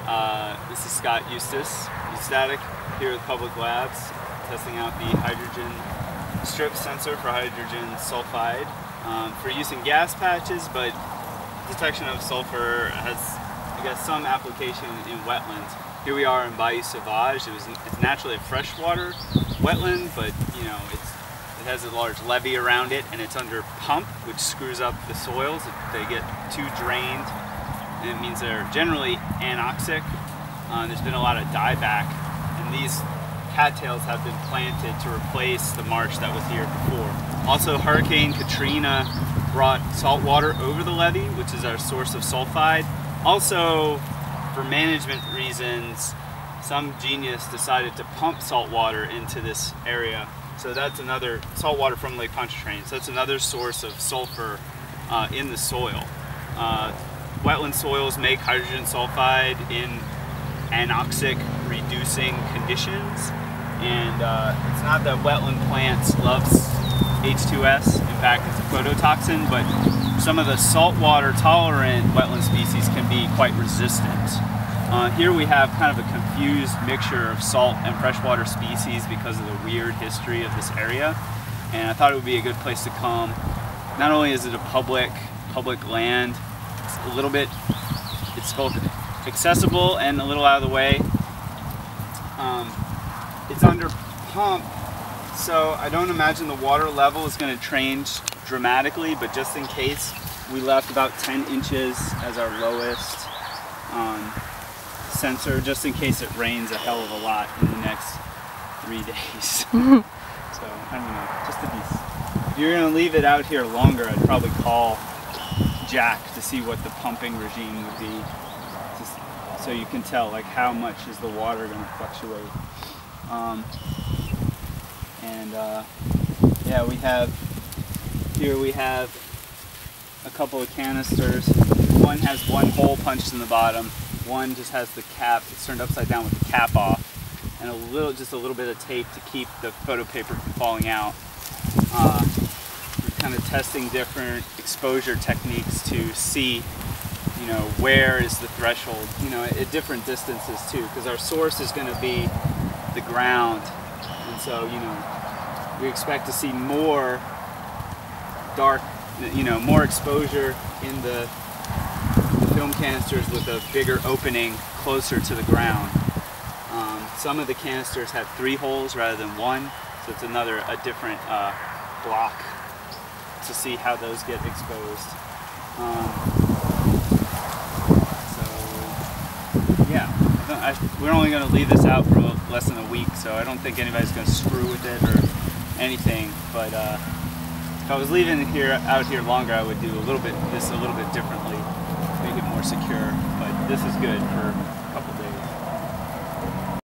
This is Scott Eustace, Eustatic, here at Public Labs, testing out the hydrogen strip sensor for hydrogen sulfide for use in gas patches, but detection of sulfur has, I guess, some application in wetlands. Here we are in Bayou Sauvage. It's naturally a freshwater wetland, but it has a large levee around it, and it's under pump, which screws up the soils. They get too drained, and it means they're generally anoxic. There's been a lot of dieback, and these cattails have been planted to replace the marsh that was here before. Also, Hurricane Katrina brought salt water over the levee, which is our source of sulfide. Also, for management reasons, some genius decided to pump salt water into this area. So that's another, salt water from Lake Pontchartrain. So that's another source of sulfur in the soil. Wetland soils make hydrogen sulfide in anoxic reducing conditions. And it's not that wetland plants loves H2S. In fact, it's a phototoxin, but some of the saltwater tolerant wetland species can be quite resistant. Here we have kind of a confused mixture of salt and freshwater species because of the weird history of this area. And I thought it would be a good place to come. Not only is it a public land, it's both accessible and a little out of the way. It's under pump, so I don't imagine the water level is going to change dramatically, but just in case, we left about 10 inches as our lowest sensor, just in case it rains a hell of a lot in the next 3 days. So, I don't know, just to be... If you're going to leave it out here longer, I'd probably call Jack to see what the pumping regime would be, so you can tell like how much is the water going to fluctuate. Yeah, we have a couple of canisters. One has one hole punched in the bottom. One just has the cap, it's turned upside down with the cap off, and just a little bit of tape to keep the photo paper from falling out. We're kind of testing different exposure techniques to see, where is the threshold, at different distances too, because our source is going to be the ground, and so, we expect to see more dark, more exposure in the film canisters with a bigger opening closer to the ground. Some of the canisters have 3 holes rather than 1, so it's a different block to see how those get exposed. We're only going to leave this out for less than a week, so I don't think anybody's going to screw with it or anything. But if I was leaving it out here longer, I would do this a little bit differently, make it more secure. But this is good for